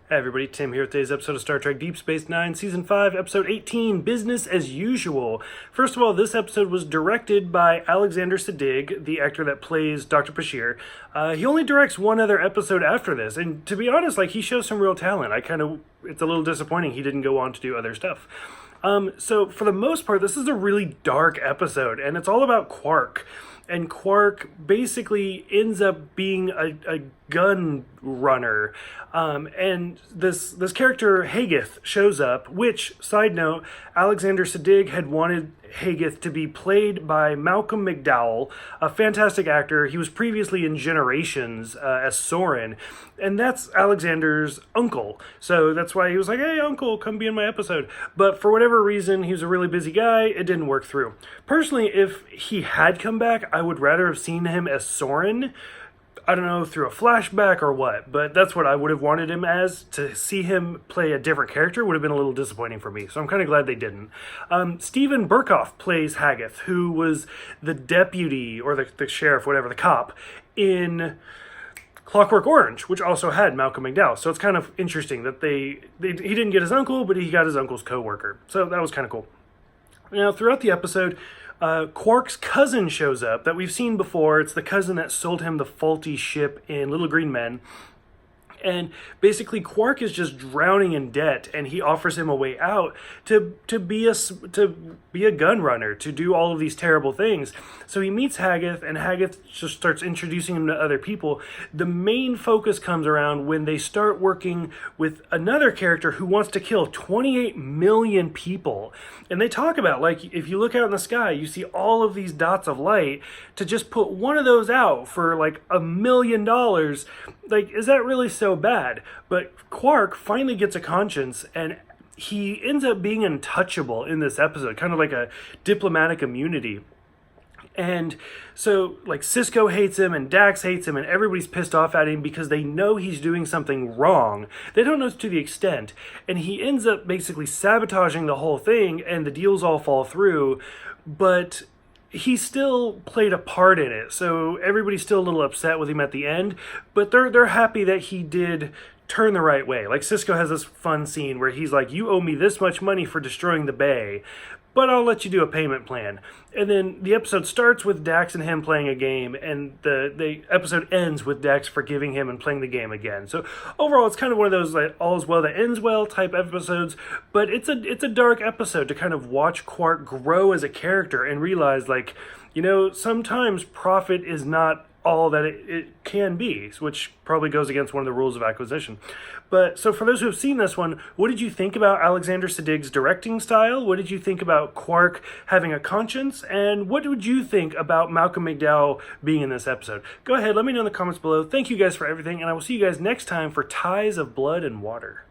Hey everybody, Tim here with today's episode of Star Trek Deep Space Nine, Season 5, Episode 18, Business as Usual. First of all, this episode was directed by Alexander Siddig, the actor that plays Dr. Bashir. He only directs one other episode after this, and to be honest, he shows some real talent. It's a little disappointing he didn't go on to do other stuff. So for the most part, this is a really dark episode, and it's all about Quark. And Quark basically ends up being a gun runner. And this character, Haggith, shows up, which, side note, Alexander Siddig had wanted Haggith to be played by Malcolm McDowell, a fantastic actor. He was previously in Generations as Soren, and that's Alexander's uncle. So that's why he was like, hey, uncle, come be in my episode. But for whatever reason, he was a really busy guy. It didn't work through. Personally, if he had come back, I would rather have seen him as Soren. I don't know, through a flashback or what, but that's what I would have wanted him as. To see him play a different character would have been a little disappointing for me, so I'm kind of glad they didn't. Stephen Burkoff plays Haggith, who was the deputy, or the sheriff, whatever, the cop, in Clockwork Orange, which also had Malcolm McDowell. So it's kind of interesting that he didn't get his uncle, but he got his uncle's co-worker. So that was kind of cool. Now, throughout the episode, Quark's cousin shows up that we've seen before. It's the cousin that sold him the faulty ship in Little Green Men. And basically, Quark is just drowning in debt, and he offers him a way out to be a gun runner, to do all of these terrible things. So he meets Haggith, and Haggith just starts introducing him to other people. The main focus comes around when they start working with another character who wants to kill 28 million people. And they talk about, if you look out in the sky, you see all of these dots of light. To just put one of those out for $1 million, is that really so bad? But Quark finally gets a conscience, and he ends up being untouchable in this episode, kind of like a diplomatic immunity. And so, Cisco hates him, and Dax hates him, and everybody's pissed off at him because they know he's doing something wrong. They don't know to the extent. And he ends up basically sabotaging the whole thing, and the deals all fall through. But he still played a part in it, so everybody's still a little upset with him at the end, but they're happy that he did turn the right way. Cisco has this fun scene where he's like, you owe me this much money for destroying the bay, but I'll let you do a payment plan. And then the episode starts with Dax and him playing a game, and the episode ends with Dax forgiving him and playing the game again. So overall, it's kind of one of those all's well that ends well type episodes, but it's a dark episode to kind of watch Quark grow as a character and realize, sometimes profit is not all that it can be, which probably goes against one of the rules of acquisition. But so for those who have seen this one, what did you think about Alexander Siddig's directing style? What did you think about Quark having a conscience? And what would you think about Malcolm McDowell being in this episode? Go ahead, let me know in the comments below. Thank you guys for everything, and I will see you guys next time for Ties of Blood and Water.